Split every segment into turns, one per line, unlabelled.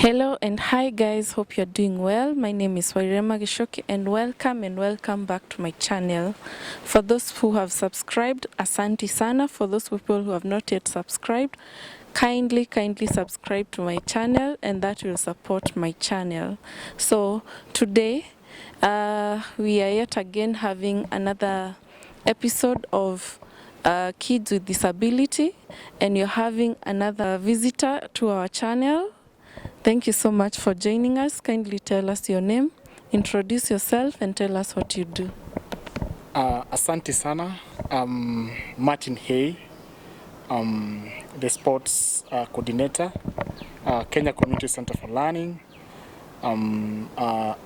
Hello and hi guys, hope you're doing well. My name is Wairima Gichuki and welcome back to my channel. For those who have subscribed, asante sana. For those people who have not yet subscribed, kindly subscribe to my channel and that will support my channel. So today we are yet again having another episode of Kids with Disability, and you're having another visitor to our channel. Thank you so much for joining us. Kindly tell us your name, introduce yourself and tell us what you do.
Asante sana. I'm Martin Hay, the sports coordinator, Kenya Community Center for Learning. I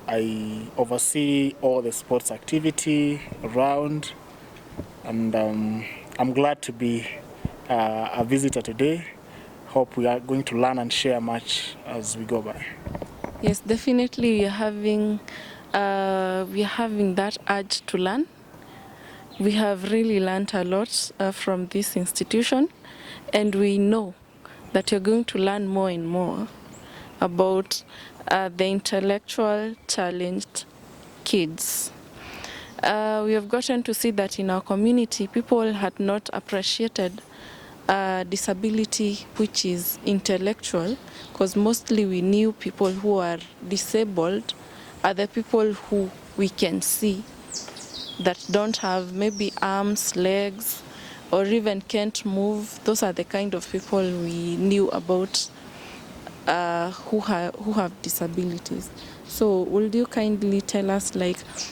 oversee all the sports activity around, and I'm glad to be a visitor today. Hope we are going to learn and share much as we go by.
Yes, definitely we are having that urge to learn. We have really learned a lot from this institution, and we know that you're going to learn more and more about the intellectual challenged kids. We have gotten to see that in our community, people had not appreciated disability which is intellectual, because mostly we knew people who are disabled are the people who we can see that don't have maybe arms, legs, or even can't move. Those are the kind of people we knew about who have disabilities. So would you kindly tell us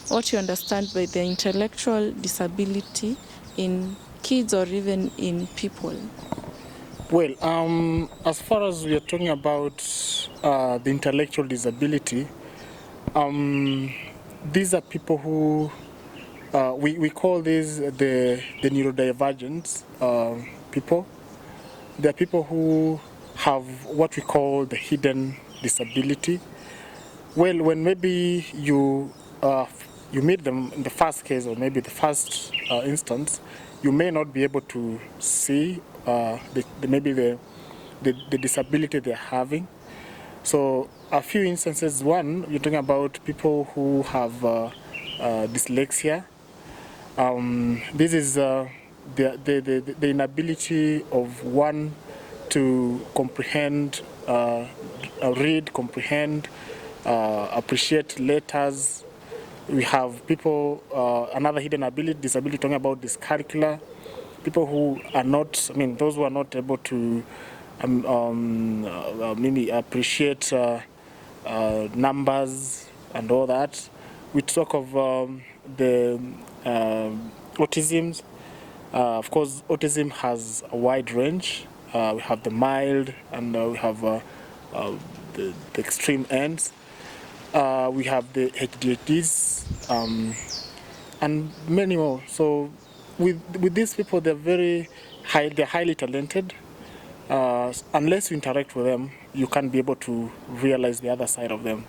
what you understand by the intellectual disability in kids or even in people?
Well, as far as we are talking about the intellectual disability, these are people who we call these the neurodivergent people. They are people who have what we call the hidden disability. Well, when maybe you meet them in the first case or maybe the first instance, you may not be able to see maybe the disability they're having. So a few instances, one, you're talking about people who have dyslexia. This is the inability of one to comprehend, read, comprehend, appreciate letters. We have people, another hidden disability, talking about dyscalculia. People who are not, those who are not able to maybe appreciate numbers and all that. We talk of the autism. Of course, autism has a wide range. We have the mild and we have the extreme ends. We have the HDHDs and many more. So with these people, they're highly talented. Unless you interact with them, you can't be able to realize the other side of them,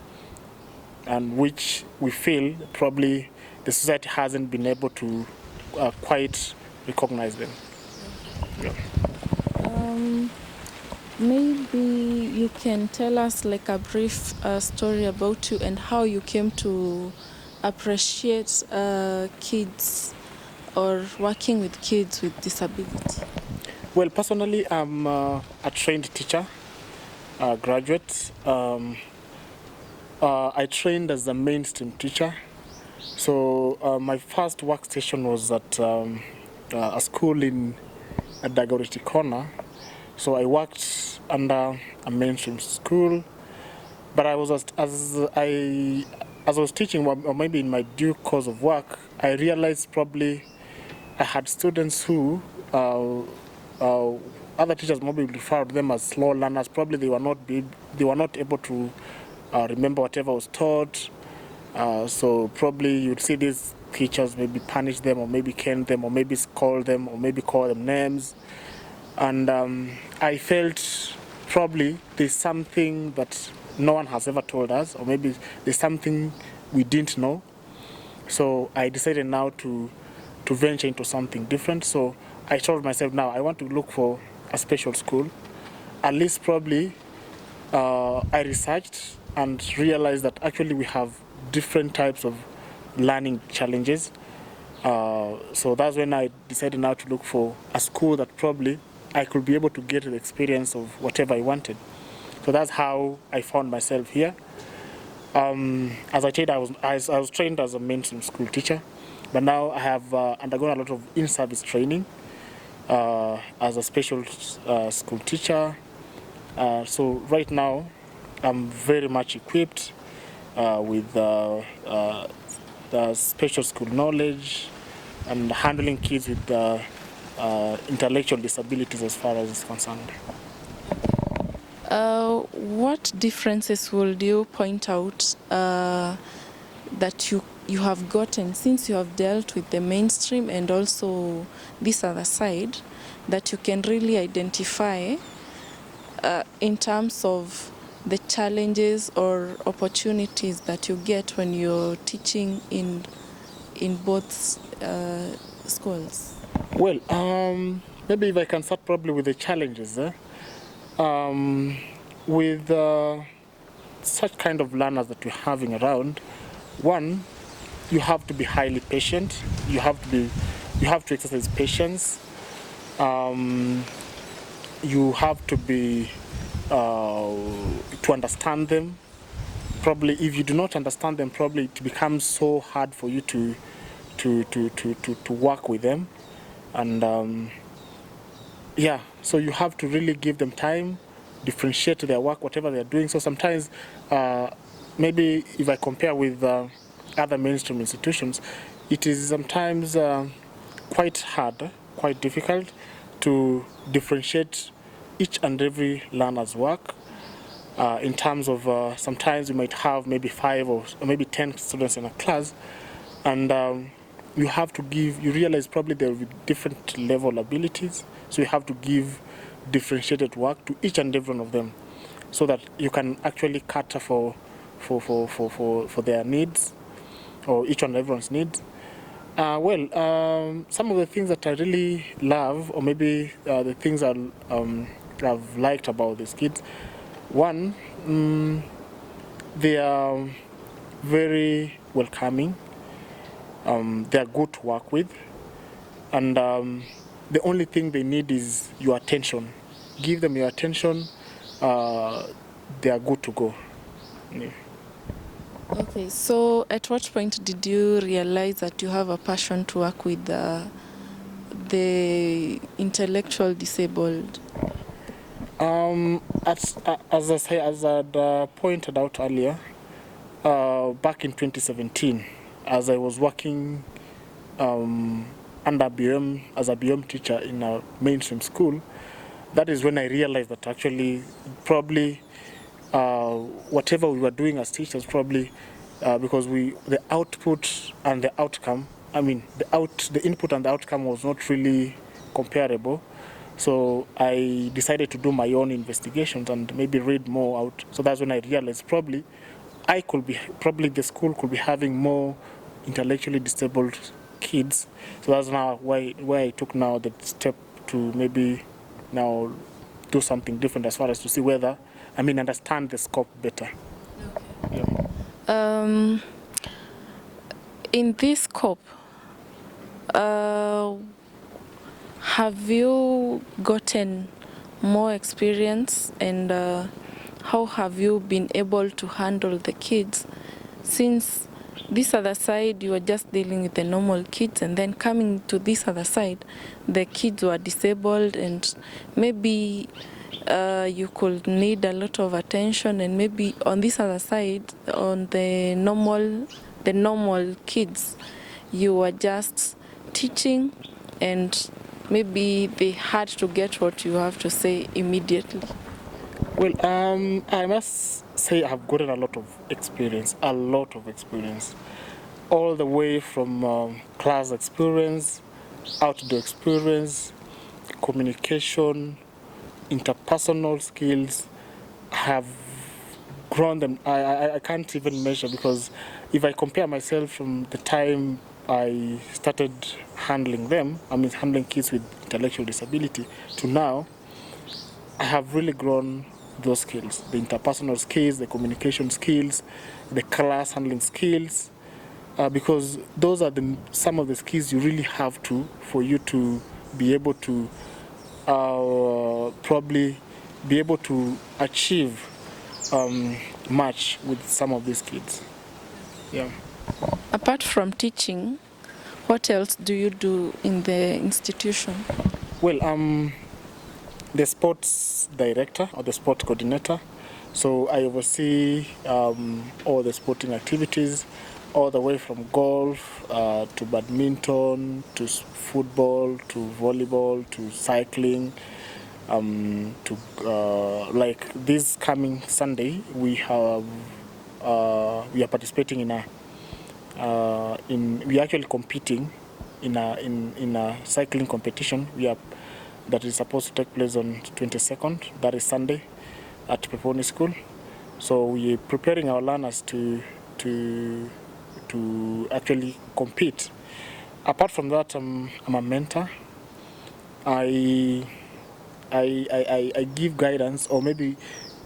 and which we feel probably the society hasn't been able to quite recognize them. Yeah.
Maybe you can tell us a brief story about you and how you came to appreciate kids or working with kids with disability.
Well, personally, I'm a trained teacher, graduate. I trained as a mainstream teacher. So my first workstation was at a school in Dagoretti Corner. So I worked under a mainstream school, but I was as I was teaching, or maybe in my due course of work, I realized probably I had students who other teachers maybe referred them as slow learners. Probably they were not able to remember whatever was taught. So probably you'd see these teachers maybe punish them, or maybe cane them, or maybe scold them, or maybe call them names. And I felt probably there's something that no one has ever told us, or maybe there's something we didn't know. So I decided now to venture into something different. So I told myself, now I want to look for a special school, at least probably I researched and realized that actually we have different types of learning challenges. So that's when I decided now to look for a school that probably I could be able to get the experience of whatever I wanted. So that's how I found myself here. As I said, I was trained as a mainstream school teacher, but now I have undergone a lot of in-service training as a special school teacher. So right now, I'm very much equipped with the special school knowledge and handling kids with intellectual disabilities as far as is concerned.
What differences would you point out that you have gotten since you have dealt with the mainstream and also this other side that you can really identify in terms of the challenges or opportunities that you get when you're teaching in both schools?
Well, maybe if I can start probably with the challenges. With such kind of learners that we're having around, one, you have to be highly patient. You have to exercise patience. You have to be to understand them. Probably, if you do not understand them, probably it becomes so hard for you to work with them, and yeah. So you have to really give them time, differentiate their work, whatever they're doing. So sometimes, maybe if I compare with other mainstream institutions, it is sometimes quite hard, quite difficult to differentiate each and every learner's work. In terms of sometimes you might have maybe 5 or maybe 10 students in a class, and you have to you realize probably there will be different level abilities, so you have to give differentiated work to each and every one of them so that you can actually cater for their needs or each and everyone's needs. Some of the things that I really love, or maybe the things I've liked about these kids, one, they are very welcoming. They are good to work with, and the only thing they need is your attention. Give them your attention. They are good to go. Yeah.
Okay, so at what point did you realize that you have a passion to work with the intellectual disabled?
As I'd pointed out earlier, back in 2017, as I was working under BM as a BM teacher in a mainstream school, that is when I realized that actually probably whatever we were doing as teachers, probably because the output and the outcome, I mean the input and the outcome was not really comparable. So I decided to do my own investigations and maybe read more out. So that's when I realized probably the school could be having more intellectually disabled kids. So that's now why I took now the step to maybe now do something different as far as to see whether, understand the scope better.
Okay.
Yeah.
In this scope, have you gotten more experience, and how have you been able to handle the kids? Since this other side, you were just dealing with the normal kids, and then coming to this other side, the kids were disabled, and maybe you could need a lot of attention, and maybe on this other side, on the normal kids, you were just teaching, and maybe they had to get what you have to say immediately.
Well, I must say I've gotten a lot of experience, all the way from class experience, outdoor experience, communication, interpersonal skills. Have grown them. I can't even measure, because if I compare myself from the time I started handling them, handling kids with intellectual disability, to now, I have really grown those skills, the interpersonal skills, the communication skills, the class handling skills, because those are some of the skills you really have for you to be able to probably be able to achieve much with some of these kids. Yeah.
Apart from teaching, what else do you do in the institution?
Well, the sports director or the sports coordinator. So I oversee all the sporting activities, all the way from golf to badminton, to football, to volleyball, to cycling. To like this coming Sunday, we are participating in we are actually competing in a cycling competition. That is supposed to take place on 22nd. That is Sunday at Peponi School. So we're preparing our learners to actually compete. Apart from that, I'm a mentor. I give guidance, or maybe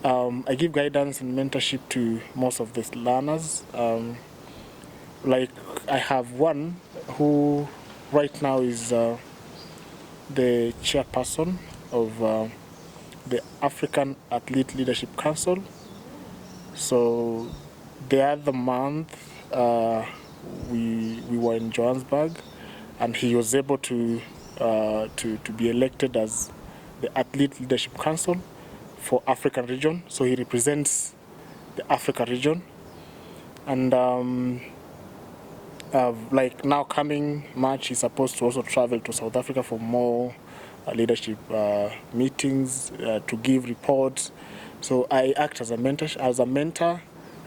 I give guidance and mentorship to most of the learners. Like I have one who right now is the chairperson of the African Athlete Leadership Council. So the other month we were in Johannesburg, and he was able to be elected as the Athlete Leadership Council for African region. So he represents the Africa region, and like now coming March, he's supposed to also travel to South Africa for more leadership meetings to give reports. So I act as a mentor.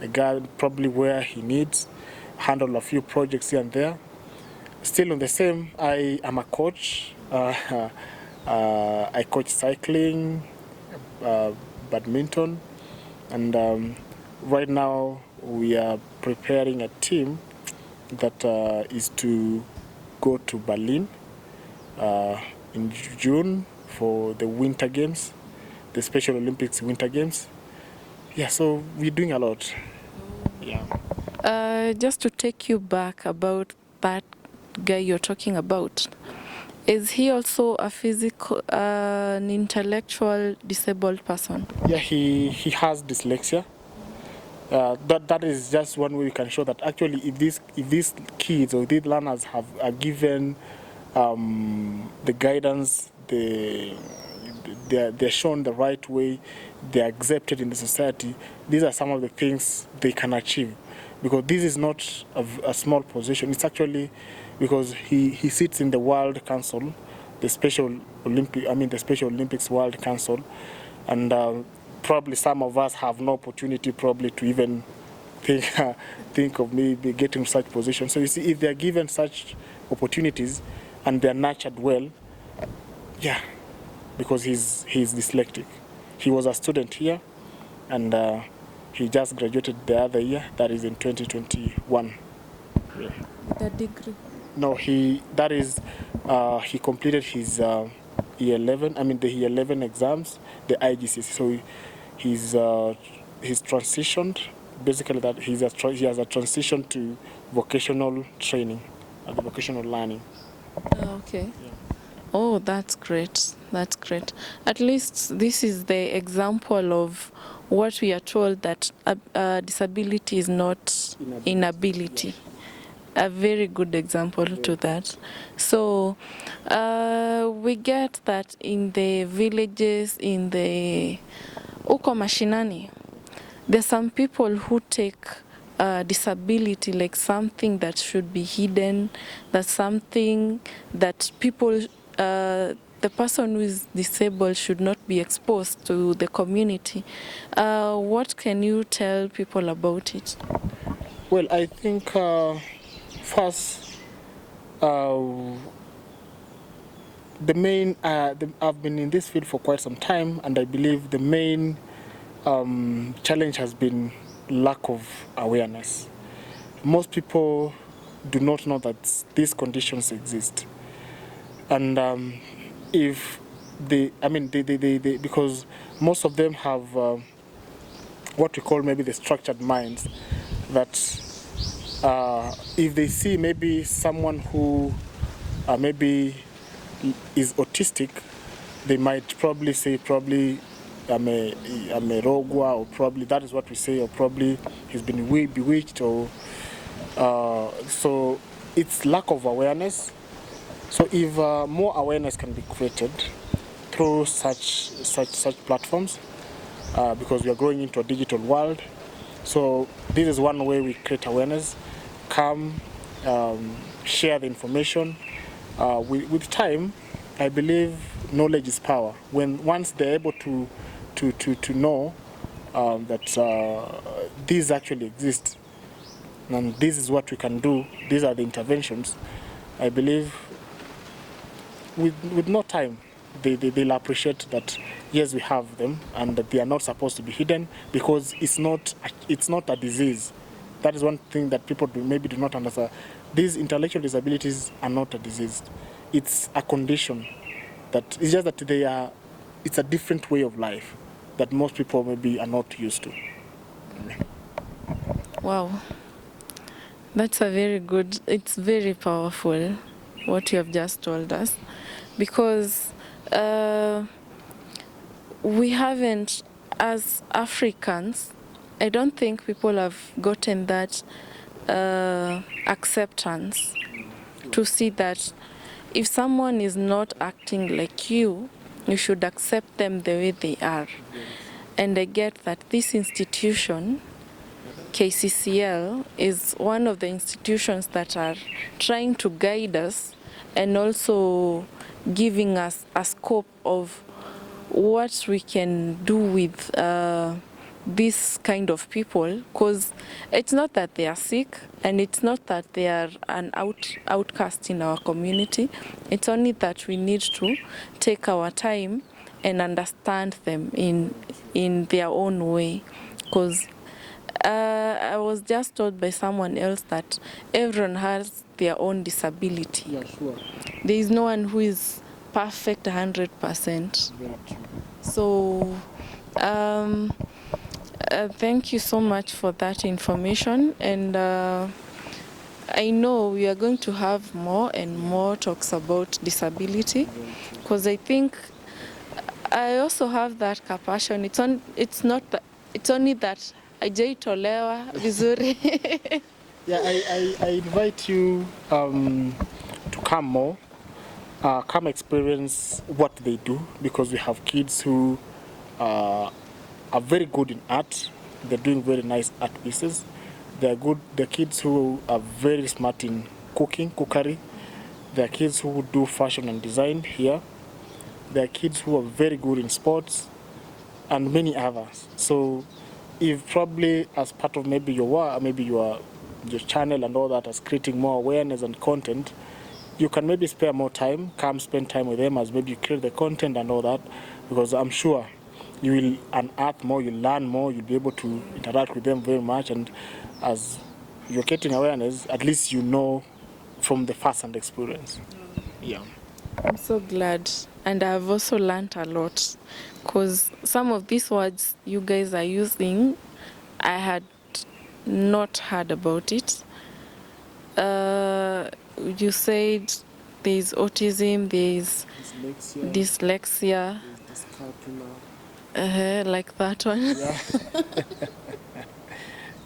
I guide probably where he needs, handle a few projects here and there. Still on the same, I am a coach. I coach cycling, badminton, and right now we are preparing a team that is to go to Berlin in June for the Winter Games, the Special Olympics Winter Games. Yeah, so we're doing a lot. Yeah.
Just to take you back about that guy you're talking about, is he also a physical, an intellectual disabled person?
Yeah, he has dyslexia. That is just one way we can show that actually if these kids or these learners are given the guidance, they're shown the right way, they're accepted in the society, these are some of the things they can achieve. Because this is not a small position. It's actually because he sits in the World Council, the Special Olympics World Council, and probably some of us have no opportunity probably to even think of maybe getting such positions. So you see, if they're given such opportunities and they're nurtured well, yeah, because he's dyslexic. He was a student here, and he just graduated the other year, that is in 2021. Yeah.
With a degree?
No, he completed his year 11, the year 11 exams, the IGCSE. So he's transitioned, basically that he has a transition to vocational training, the vocational learning.
Okay.
Yeah.
Oh, that's great. That's great. At least this is the example of what we are told, that disability is not inability.
Yeah.
A very good example to that. So we get that in the villages, in the uko mashinani, there's some people who take disability like something that should be hidden, that's something that people, the person who is disabled should not be exposed to the community. What can you tell people about it?
Well, I think first, the main, I've been in this field for quite some time, and I believe the main challenge has been lack of awareness. Most people do not know that these conditions exist. And if because most of them have what we call maybe the structured minds, that if they see maybe someone who maybe is autistic, they might probably say amerogwa, or probably that is what we say, or probably he's been bewitched, or so it's lack of awareness. So if more awareness can be created through such platforms, because we are growing into a digital world, so this is one way we create awareness. Come, share the information. With time, I believe knowledge is power. Once they're able to know that these actually exist, and this is what we can do, these are the interventions, I believe with no time, they'll appreciate that yes, we have them, and that they are not supposed to be hidden, because it's not a disease. That is one thing that people maybe do not understand. These intellectual disabilities are not a disease. It's a condition. That it's just that it's a different way of life that most people maybe are not used to.
Wow. That's it's very powerful what you have just told us, because we haven't, as Africans, I don't think people have gotten that acceptance to see that if someone is not acting like you should accept them the way they are. And I get that this institution, KCCL, is one of the institutions that are trying to guide us and also giving us a scope of what we can do with this kind of people, because it's not that they are sick and it's not that they are an outcast in our community. It's only that we need to take our time and understand them in their own way, because I was just told by someone else that everyone has their own disability.
Yeah, sure.
There is no one who is perfect 100%.
Very true.
So thank you so much for that information, and I know we are going to have more and more talks about disability, because I think I also have that compassion. It's only that hajaitolewa vizuri.
Yeah, I invite you to come more, come experience what they do, because we have kids who are very good in art. They're doing very nice art pieces. They're kids who are very smart in cookery. There are kids who do fashion and design here. There are kids who are very good in sports, and many others. So if probably as part of maybe your work, maybe your channel and all that, as creating more awareness and content, you can maybe spare more time, come spend time with them as maybe you create the content and all that, because I'm sure you will unearth more, you'll learn more, you'll be able to interact with them very much, and as you're getting awareness, at least you know from the first-hand experience. Yeah.
I'm so glad, and I've also learned a lot, because some of these words you guys are using, I had not heard about it. You said there's autism, there's dyslexia, like that one.
Yeah.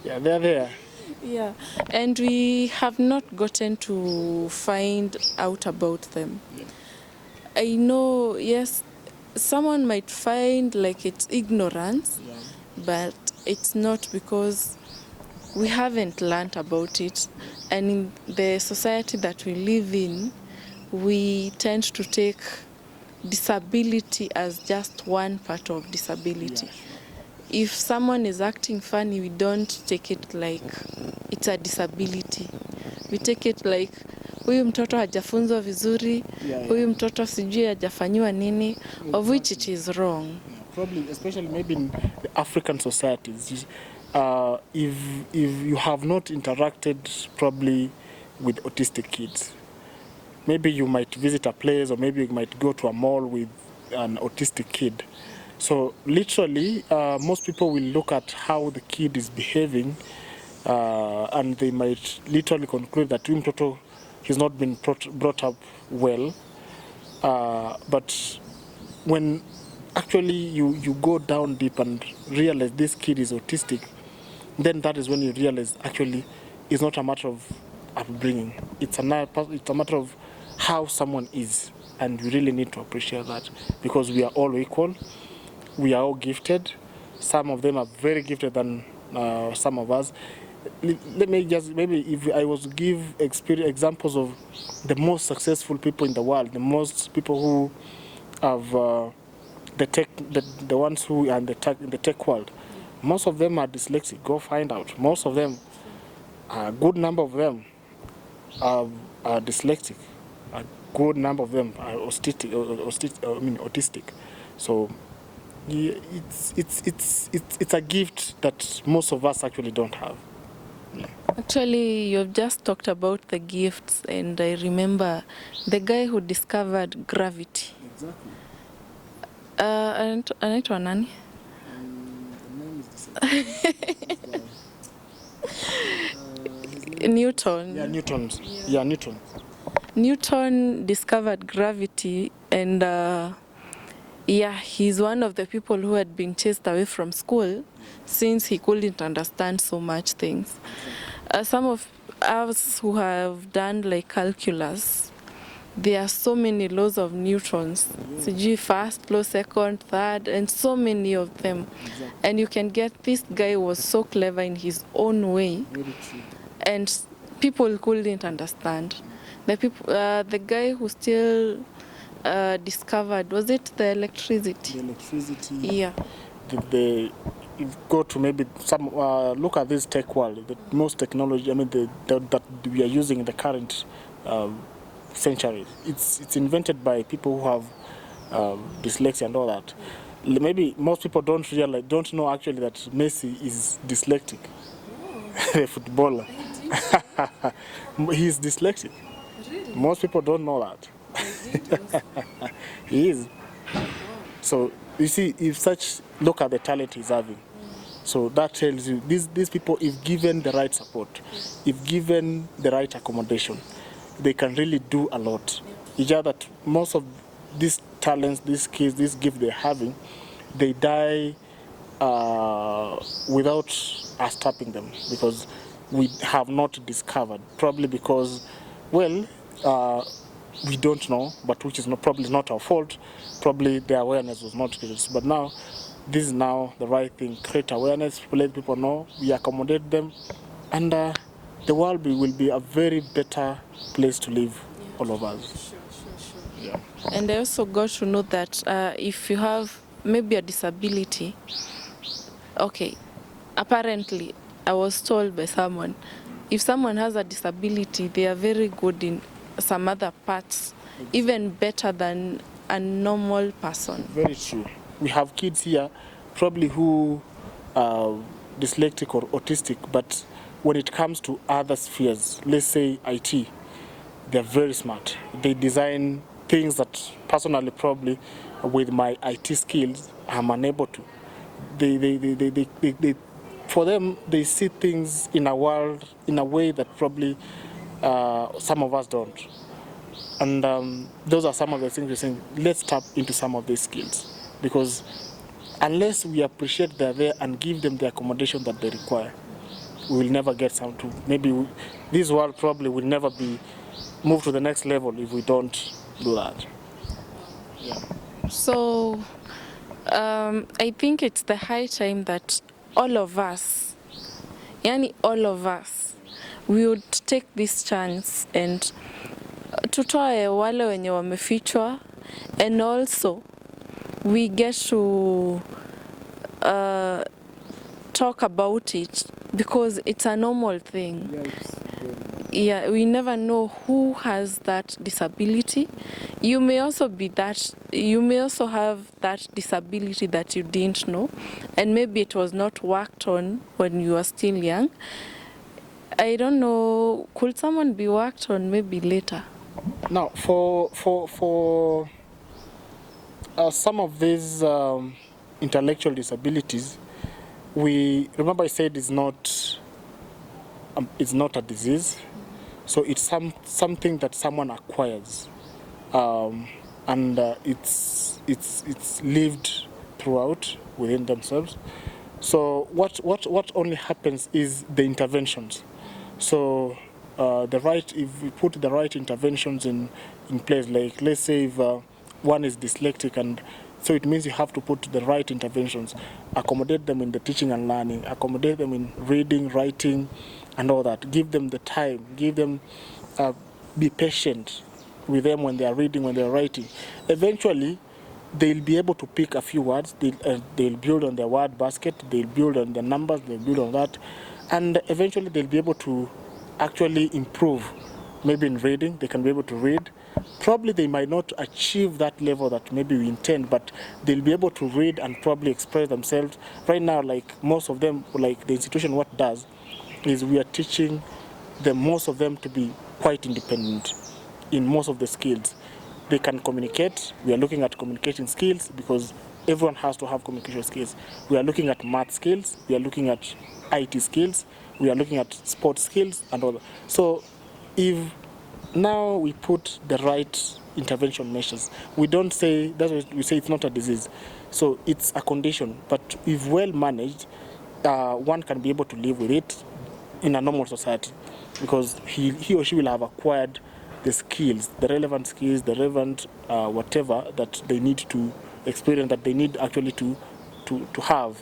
Yeah, they're there.
Yeah, and we have not gotten to find out about them.
Yeah.
I know, yes, someone might find like it's ignorance,
Yeah.
but it's not, because we haven't learned about it. And in the society that we live in, we tend to take disability as just one part of disability.
Yeah, sure.
If someone is acting funny, we don't take it like it's a disability. We take it like huyu mtoto hajafunzwa vizuri, huyu mtoto sijui hajafanyiwa nini, of which it is wrong.
Yeah, probably, especially maybe in the African societies, if you have not interacted probably with autistic kids, maybe you might visit a place, or maybe you might go to a mall with an autistic kid. So literally, most people will look at how the kid is behaving, and they might literally conclude that mtoto he's not been brought up well. But when actually you go down deep and realize this kid is autistic, then that is when you realize actually it's not a matter of upbringing. It's a matter of how someone is, and we really need to appreciate that, because we are all equal. We are all gifted. Some of them are very gifted than some of us. Let me just, maybe if I was to give examples of the most successful people in the world, the most people who have the ones who are in the tech world, most of them are dyslexic. Go find out. Most of them, a good number of them are dyslexic. A good number of them are autistic. So yeah, it's a gift that most of us actually don't have. Yeah.
Actually, you've just talked about the gifts, and I remember the guy who discovered gravity.
Exactly.
Anaitwa nani?
The name is the same.
Newton.
Yeah, Newton. Yeah, Newton.
Newton discovered gravity, and yeah, he's one of the people who had been chased away from school since he couldn't understand so much things. Some of us who have done like calculus, there are so many laws of Newton's. Sijui first law, second, third, and so many of them.
Exactly.
And you can get, this guy was so clever in his own way,
Very true.
and people couldn't understand. The guy who still discovered, was it the electricity?
The electricity.
Yeah.
If you go to maybe some look at this tech world, the most technology, I mean, that we are using in the current century. It's invented by people who have dyslexia and all that. Maybe most people don't know actually that Messi is dyslexic, a footballer. He's dyslexic. Really? Most people don't know that. He is. So you see, look at the talent he's having. So that tells you these people, if given the right support, if given the right accommodation, they can really do a lot. It's just that most of these talents, these skills, this gift they're having, they die without us tapping them, because we have not discovered. Probably because, well, we don't know, but which is probably not our fault. Probably the awareness was not created. But now, this is now the right thing. Create awareness, let people know, we accommodate them, and the world will be a very better place to live, all of us. Sure. Yeah.
And I also got to know that if you have maybe a disability, okay, apparently I was told by someone, if someone has a disability, they are very good in some other parts, even better than a normal person.
Very true. We have kids here probably who are dyslexic or autistic, but when it comes to other spheres, let's say IT, they're very smart. They design things that personally probably with my IT skills I'm unable to. They for them, they see things in a world in a way that probably some of us don't. And those are some of the things we're saying. Let's tap into some of these skills, because unless we appreciate they're there and give them the accommodation that they require, we will never get some to. Maybe this world probably will never be moved to the next level if we don't do that. Yeah.
So I think it's the high time that all of us, we would take this chance and tutoe wale wenye wamefichwa, and also we get to talk about it, because it's a normal thing. Yeah, we never know who has that disability. You may also have that disability that you didn't know, and maybe it was not worked on when you were still young. I don't know, could someone be worked on maybe later?
Now, for some of these intellectual disabilities, we remember I said it's not a disease, so it's something that someone acquires, and it's lived throughout within themselves. So what only happens is the interventions. So if we put the right interventions in place, like let's say if one is dyslexic, and so it means you have to put the right interventions, accommodate them in the teaching and learning, accommodate them in reading, writing, and all that. Give them the time, be patient with them when they are reading, when they are writing. Eventually, they'll be able to pick a few words. They'll build on their word basket. They'll build on the numbers. They'll build on that, and eventually they'll be able to actually improve. Maybe in reading, they can be able to read. Probably they might not achieve that level that maybe we intend, but they'll be able to read and probably express themselves. Right now, like most of them, like the institution, what does is we are teaching most of them to be quite independent in most of the skills. They can communicate. We are looking at communication skills because everyone has to have communication skills. We are looking at math skills. We are looking at IT skills. We are looking at sports skills and all that. So if now we put the right intervention measures, we don't say, that's why we say it's not a disease. So it's a condition, but if well managed, one can be able to live with it in a normal society, because he or she will have acquired the skills, the relevant skills, the relevant whatever that they need to experience, that they need actually to have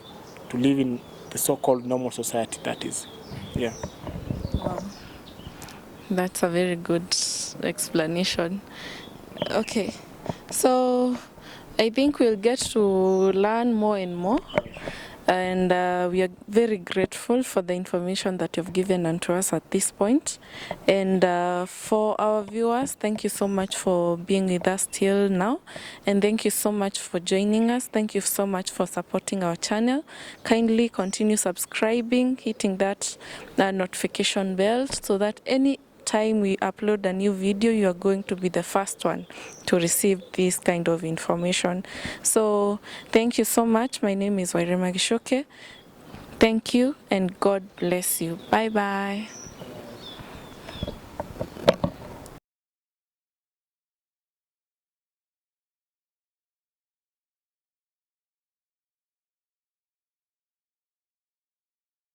to live in the so-called normal society. That is, yeah.
Wow. That's a very good explanation. Okay, so I think we'll get to learn more and more, and we are very grateful for the information that you've given unto us at this point. And for our viewers, thank you so much for being with us till now, and thank you so much for joining us. Thank you so much for supporting our channel. Kindly continue subscribing, hitting that notification bell, so that any time we upload a new video, you are going to be the first one to receive this kind of information. So thank you so much. My name is Wairima Gichuki. Thank you and God bless you. Bye bye.